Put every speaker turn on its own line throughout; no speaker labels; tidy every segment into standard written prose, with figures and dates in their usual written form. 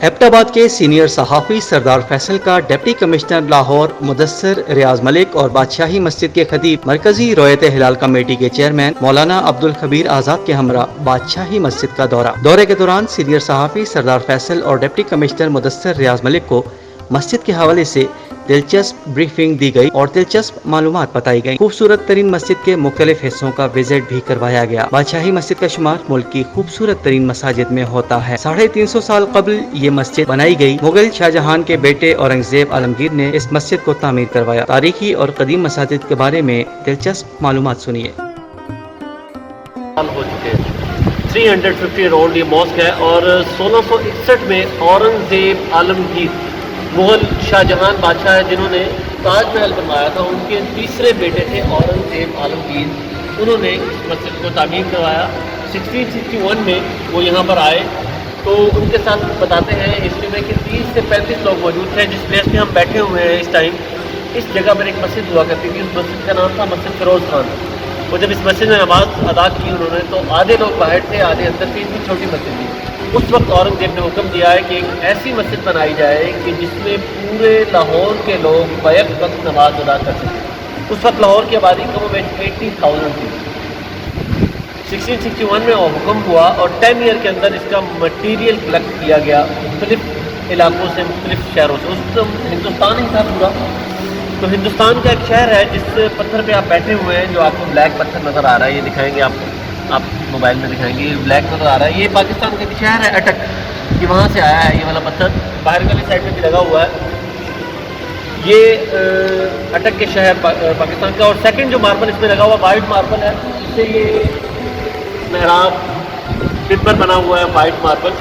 एबटाबाद के सीनियर सहाफ़ी सरदार फैसल का डिप्टी कमिश्नर लाहौर मुदस्सिर रियाज मलिक और बादशाही मस्जिद के खतीब मरकजी रोयत हिलाल कमेटी के चेयरमैन मौलाना अब्दुल खबीर आज़ाद के हमरा बादशाही मस्जिद का दौरे के दौरान सीनियर सहाफ़ी सरदार फैसल और डिप्टी कमिश्नर मुदस्सिर रियाज मलिक को मस्जिद के हवाले से दिलचस्प ब्रीफिंग दी गई और दिलचस्प मालूमात बताई गई। खूबसूरत तरीन मस्जिद के मुख्तलिफ हिस्सों का विजिट भी करवाया गया। बादशाही मस्जिद का शुमार मुल्क की खूबसूरत तरीन मसाजिद में होता है। 350 साल कबल ये मस्जिद बनाई गई। मुगल शाहजहां के बेटे औरंगजेब आलमगीर ने इस मस्जिद को तामीर करवाया। तारीखी और कदीम मसाजिद के बारे में दिलचस्प मालूमात सुनिए।
350 ईयर ओल्ड ये मॉस्क है और 1661 में औरंगजेब आलमगीर मुगल शाहजहां बादशाह है जिन्होंने ताजमहल बनवाया था, उनके तीसरे बेटे थे औरंगजेब आलमगीर। उन्होंने इस मस्जिद को तामीर करवाया। 1661 में वो यहाँ पर आए तो उनके साथ बताते हैं हिस्ट्री में कि 30 से 35 लोग मौजूद थे। जिस प्लेस पे हम बैठे हुए हैं इस टाइम, इस जगह पर एक मस्जिद हुआ करती थी। उस मस्जिद का नाम था मस्जिद फिरोज़ खान। वो जब इस मस्जिद में नमाज अदा की उन्होंने तो आधे लोग बाहर थे, आधे अंदर थे। इतनी छोटी मस्जिद थी। उस वक्त औरंगजेब ने हुक्म दिया है कि एक ऐसी मस्जिद बनाई जाए कि जिसमें पूरे लाहौर के लोग बैक वक्त नमाज अदा कर सकें। उस वक्त लाहौर की आबादी कम में 80,000 थी। 1661 में वो हुक्म हुआ और 10 ईयर के अंदर इसका मटीरियल कलेक्ट किया गया मुख्तलिफ इलाकों से, मुख्तलिफ शहरों से। उस तो हिंदुस्तान ही था पूरा। तो हिंदुस्तान का एक शहर है जिस पत्थर पे आप बैठे हुए हैं, जो आपको ब्लैक पत्थर नज़र आ रहा है, ये दिखाएंगे आपको, आप मोबाइल में दिखाएंगे, ये ब्लैक नज़र आ रहा है। ये पाकिस्तान का शहर है अटक, ये वहाँ से आया है। ये वाला पत्थर बाहर वाली साइड में भी लगा हुआ है। ये अटक के शहर पाकिस्तान का। और सेकंड जो मार्बल इसमें लगा हुआ वाइट मार्बल है, इससे ये मेहराब टिब्बर बना हुआ है वाइट मार्बल,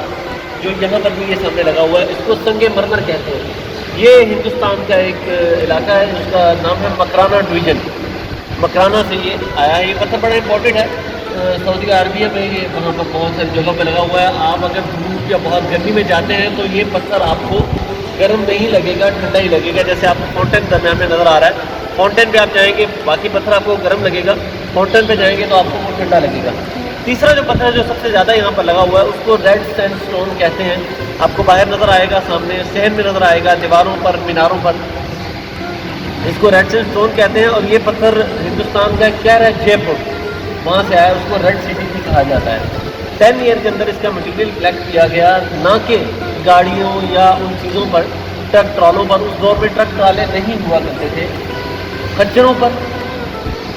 जो यहाँ पर भी ये सामने लगा हुआ है। इसको संगे मरमर कहते हैं। ये हिंदुस्तान का एक इलाका है जिसका नाम है मकराना डिवीज़न। मकराना से ये आया है। ये पत्थर बड़ा इंपॉर्टेंट है। सऊदी अरबिया में ये वहाँ पर बहुत सारी जगहों पे लगा हुआ है। आप अगर धूप या बहुत गर्मी में जाते हैं तो ये पत्थर आपको गर्म नहीं लगेगा, ठंडा ही लगेगा। जैसे आपको फाउंटेन दरम्यान में नज़र आ रहा है, फाउंटेन पे आप जाएंगे बाकी पत्थर आपको गर्म लगेगा, फाउंटेन पे जाएंगे तो आपको वो ठंडा लगेगा। तीसरा जो पत्थर जो सबसे ज़्यादा यहाँ पर लगा हुआ है उसको रेड सैंडस्टोन कहते हैं। आपको बाहर नज़र आएगा, सामने सहन में नज़र आएगा, दीवारों पर, मीनारों पर, इसको रेड सैंडस्टोन कहते हैं। और ये पत्थर हिंदुस्तान का क्या है, जयपुर, वहाँ से आया, उसको रेड सिटी भी कहा जाता है। 10 ईयर के अंदर इसका मटेरियल कलेक्ट किया गया, ना कि गाड़ियों या उन चीज़ों पर, ट्रक ट्रॉलों पर। उस दौर में ट्रक ट्राले नहीं हुआ करते थे, खच्चरों पर,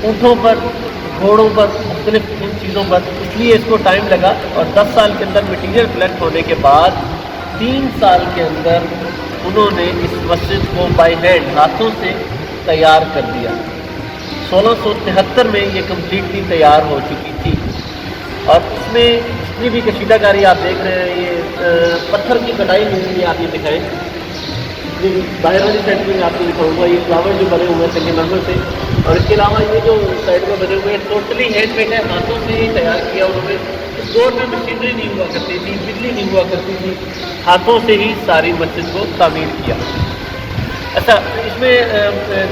ऊँटों पर, घोड़ों पर, मुख्तलिफ इन चीज़ों पर। इसलिए इसको टाइम लगा। और 10 साल के अंदर मटीरियल कलेक्ट होने के बाद 3 साल के अंदर उन्होंने इस मस्जिद को बाई हैंड, हाथों से तैयार कर दिया। 1673 में ये कम्प्लीटली तैयार हो चुकी थी। और इसमें जितनी भी कशीदाकारी आप देख रहे हैं, ये पत्थर की कटाई हुई है। आप ये दिखाएँ, बाहर वाली साइड में आपको दिखाऊंगा, ये फ्लावर जो बने हुए हैं संगमरमर से। और इसके अलावा ये जो साइड में बने हुए हैं टोटली हैंडमेड है, हाथों से ही तैयार किया उन्होंने। इस दौर में मशीनरी नहीं हुआ करती थी, बिजली नहीं हुआ करती थी, हाथों से ही सारी मस्जिद को तामीर किया। अच्छा, इसमें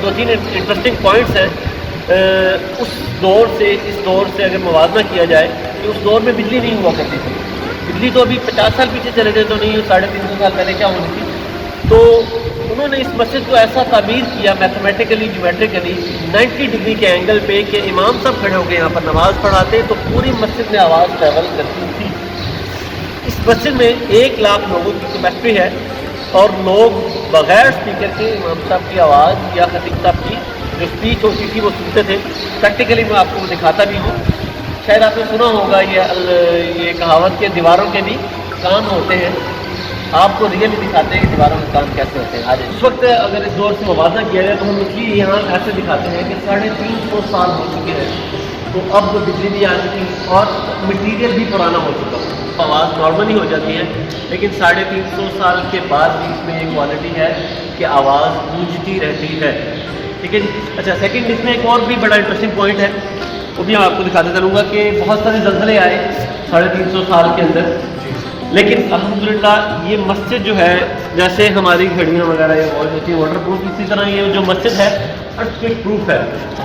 2-3 इंटरेस्टिंग पॉइंट्स हैं। उस दौर से इस दौर से अगर मुवाजना किया जाए कि उस दौर में बिजली नहीं हुआ करती थी। बिजली तो अभी 50 साल पीछे चले गए तो नहीं, 350 साल पहले क्या होनी थी। तो उन्होंने इस मस्जिद को ऐसा तामीर किया मैथमेटिकली, ज्योमेट्रिकली 90 डिग्री के एंगल पे कि इमाम सब खड़े होकर यहाँ पर नमाज़ पढ़ाते तो पूरी मस्जिद में आवाज़ ट्रैवल करती थी। इस मस्जिद में 1 लाख लोगों की कैपेसिटी है और लोग बग़ैर स्पीकर के इमाम साहब की आवाज़ या खतीब साहब की जो स्पीच होती थी वो सुनते थे। प्रैक्टिकली मैं आपको दिखाता भी हूँ। शायद आपने सुना होगा ये कहावत के दीवारों के भी कान होते हैं। आपको रियली दिखाते हैं कि दीवारों के काम कैसे होते हैं। आज इस वक्त अगर इस दौर से मुवाज़ना किया जाए तो हम इसलिए यहाँ ऐसे दिखाते हैं कि 350 साल हो चुके हैं, तो अब बिजली भी आ चुकी और मटीरियल भी पुराना हो चुका है। आवाज़ नॉर्मल ही हो जाती है, लेकिन 350 साल के बाद भी इसमें एक क्वालिटी है कि आवाज़ गूंजती रहती है। ठीक है जी। अच्छा, सेकंड इसमें एक और भी बड़ा इंटरेस्टिंग पॉइंट है, वो भी मैं आपको दिखाते चलूँगा कि बहुत सारे ज़लज़ले आए 350 साल के अंदर, लेकिन अल्हम्दुलिल्लाह ये मस्जिद जो है, जैसे हमारी घड़ियाँ वगैरह ये वॉच होती है वाटर प्रूफ, इसी तरह ये जो मस्जिद है अर्थक्वेक प्रूफ है।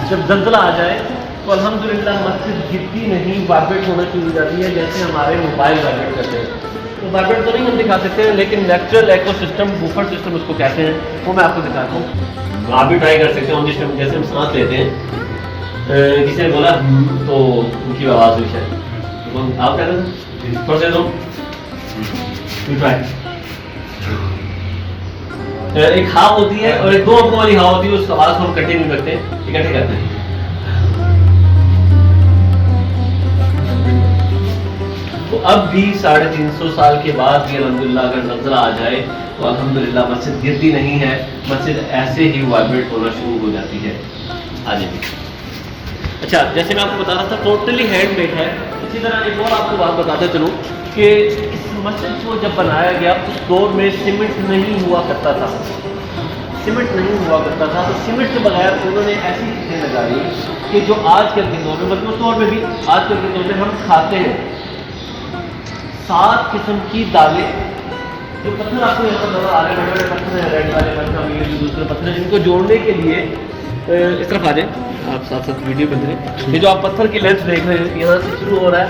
जब ज़लज़ला आ जाए तो अल्हम्दुलिल्लाह मस्जिद गिरती नहीं, वाइब्रेट होना शुरू हो जाती है, जैसे हमारे मोबाइल वाइब्रेट करते हैं। तो वाइब्रेट तो नहीं हम दिखा सकते हैं, लेकिन नेचुरल इकोसिस्टम, बफर सिस्टम उसको कहते हैं, वो मैं आपको दिखाता हूँ। आप भी ट्राई कर सकते हो, जिस टाइम जैसे हम सांस लेते हैं, किसी ने बोला तो उनकी आवाज़ हुई शायद, तो आप क्या करें थोड़ा से दो ट्राई। एक हाफ होती है और एक 2 अंकों वाली हाफ होती है, उस आवाज़ को हम कंटिन्यू करते हैं, इकट्ठे करते हैं। तो अब भी 350 साल के बाद भी अल्हम्दुलिल्लाह अगर ज़लज़ला आ जाए तो अल्हम्दुलिल्लाह मस्जिद गिरती नहीं है, मस्जिद ऐसे ही वाइब्रेट होना शुरू हो जाती है। आगे भी अच्छा, जैसे मैं आपको बता रहा था टोटली हैंडमेड है। इसी तरह एक और आपको बात बताते चलूँ कि इस मस्जिद को जब बनाया गया उस दौर में सीमेंट नहीं हुआ करता था, सीमेंट नहीं हुआ करता था, तो सीमेंट के बगैर उन्होंने ऐसी चीज़ें लगाई कि जो आजकल के दौर में, मतलब उस दौर में भी आजकल के दौर में हम खाते हैं। 7 किस्म की दालें, जो पत्थर आपको यहाँ पर नजर आ रहे हैं, बड़े बड़े पत्थर हैं, रेड वाले पत्थर, दूसरे पत्थर, इनको जोड़ने के लिए इस तरफ आ जाए आप, साथ साथ वीडियो बन रहे हैं। ये जो आप पत्थर की लेंथ देख रहे हैं, यहाँ से शुरू हो रहा है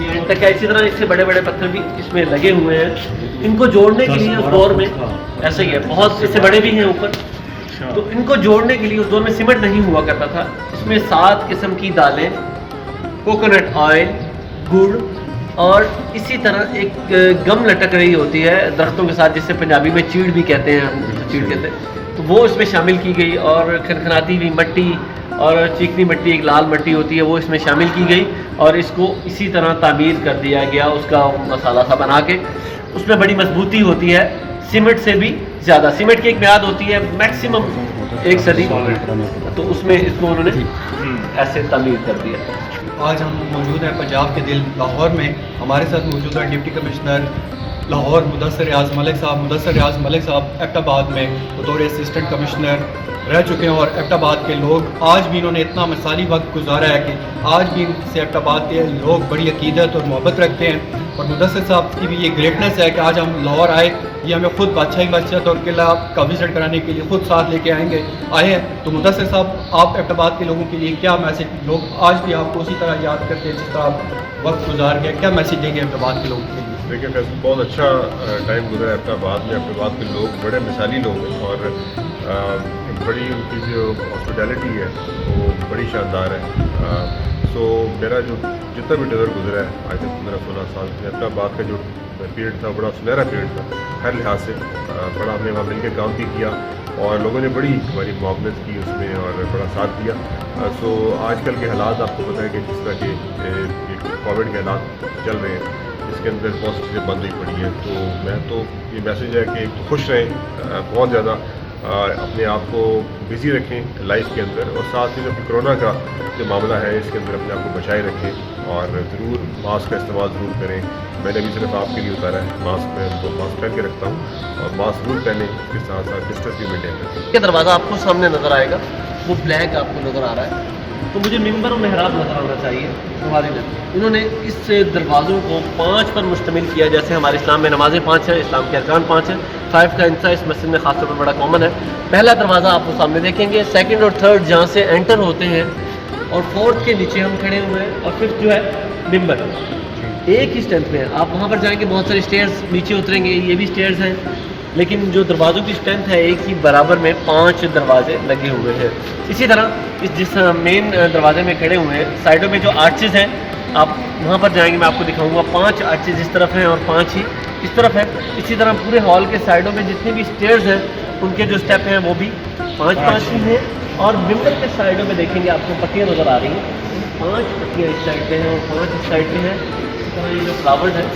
ये एंड तक है। इसी तरह इससे बड़े बड़े पत्थर भी इसमें लगे हुए हैं। इनको जोड़ने के लिए उस दौर में ऐसा ही है, बहुत इससे बड़े भी हैं ऊपर, तो इनको जोड़ने के लिए उस दौर में सीमेंट नहीं हुआ करता था। इसमें 7 किस्म की दालें, कोकोनट ऑयल, गुड़ और इसी तरह एक गम लटक रही होती है दरख्तों के साथ, जिससे पंजाबी में चीड़ भी कहते हैं, हम चीड़ कहते हैं, तो वो इसमें शामिल की गई। और खनखनाती हुई मिट्टी और चिकनी मिट्टी, एक लाल मिट्टी होती है, वो इसमें शामिल की गई और इसको इसी तरह तामीर कर दिया गया, उसका मसाला सा बना के। उसमें बड़ी मजबूती होती है, सीमेंट से भी ज़्यादा। सीमेंट की एक म्याद होती है मैक्सिमम 1 सदी, तो उसमें इसको उन्होंने ऐसे तामीर कर दिया।
आज हम मौजूद हैं पंजाब के दिल लाहौर में। हमारे साथ मौजूद है डिप्टी कमिश्नर लाहौर मुदस्सर रियाज मलिक साहब। मुदस्सर रियाज मलिक साहब एबटाबाद में बतौर असिस्टेंट कमिश्नर रह चुके हैं और एबटाबाद के लोग आज भी इन्होंने इतना मिसाली वक्त गुजारा है कि आज भी इनसे एबटाबाद के लोग बड़ी अकीदत और मोहब्बत रखते हैं। और मुदस्सर साहब की भी ये ग्रेटनेस है कि आज हम लाहौर आए, ये हमें खुद बादशाही मस्जिद और किला का विज़िट कराने के लिए खुद साथ लेके आए हैं। तो मुदस्सर साहब, आप एबटाबाद के लोगों के लिए क्या मैसेज, लोग आज भी आपको उसी तरह याद करते हैं जिस तरह आप वक्त गुजार गए, क्या मैसेज देंगे एबटाबाद के लोगों के लिए?
देखिए फैसल, बहुत अच्छा टाइम गुजरा है एबटाबाद में। एबटाबाद के लोग बड़े मिसाली लोग हैं और बड़ी उनकी जो हॉस्पिटैलिटी है वो बड़ी शानदार है। सो मेरा जो जितना भी डज़र गुजरा है आज तक 15-16 साल, एबटाबाद का जो पीरियड था बड़ा सुनहरा पीरियड था हर लिहाज से। बड़ा हमने वहाँ मिल के काम भी किया और लोगों ने बड़ी हमारी मुआवनत की उसमें और बड़ा साथ दिया। सो आजकल के हालात आपको पता है कि जिस तरह के कोविड के हालात चल रहे हैं, इसके अंदर बहुत चीज़ें बंद हुई पड़ी हैं। तो मैं तो ये मैसेज है कि खुश रहें, बहुत ज़्यादा अपने आप को बिज़ी रखें लाइफ के अंदर, और साथ ही जो कोरोना का जो मामला है इसके अंदर अपने आप को बचाए रखें और ज़रूर मास्क का इस्तेमाल ज़रूर करें। मैंने भी सिर्फ आपके लिए उतारा है मास्क, मैं तो मास्क पहन के रखता हूँ और मास्क ज़रूर पहने, इसके साथ साथ डिस्टेंस भी मेंटेन करें।
ये दरवाज़ा आपको सामने नज़र आएगा, वो ब्लैक आपको नज़र आ रहा है, तो मुझे मिंबर और मेहराब नज़र आना चाहिए। हमारे इन्होंने इस दरवाज़ों को 5 पर मुश्तमिल किया, जैसे हमारे इस्लाम में नमाज़ें 5 हैं, इस्लाम के अरकान 5 हैं, 5 का इंसा इस मस्जिद में ख़ासतौर पर बड़ा कॉमन है। पहला दरवाज़ा आपको सामने देखेंगे, सेकंड और थर्ड जहाँ से एंटर होते हैं, और फोर्थ के नीचे हम खड़े हुए हैं, और फिफ्थ जो है मिंबर एक ही स्ट्रेंथ में है। आप वहाँ पर जाएंगे, बहुत सारी स्टेयर्स नीचे उतरेंगे, ये भी स्टेयर्स हैं, लेकिन जो दरवाज़ों की स्ट्रेंथ है एक ही बराबर में 5 दरवाजे लगे हुए हैं। इसी तरह इस जिस मेन दरवाजे में खड़े हुए हैं, साइडों में जो आर्चेज़ हैं, आप वहाँ पर जाएंगे, मैं आपको दिखाऊंगा। 5 आर्चेज़ इस तरफ हैं और 5 ही इस तरफ है। इसी तरह पूरे हॉल के साइडों में जितनी भी स्टेयर्स हैं, उनके जो स्टेप हैं वो भी 5-5 ही हैं। और मिंबर के साइडों में देखेंगे आपको पट्टियाँ नज़र आ रही हैं, 5 पट्टियाँ इस साइड पे हैं और 5 इस साइड पे हैं। इस तरह ये जो फ्लावर्स हैं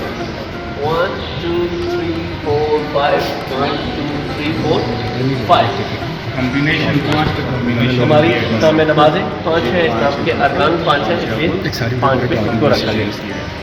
1 2 3 4 5 1 2 3 4 5
कॉम्बिनेशन 5 का कॉम्बिनेशन
हमारी इस्लाम में नमाजें 5 हैं, इस्लाम के अरकान 5 हैं, इसलिए 5 पे इनको रखा गया।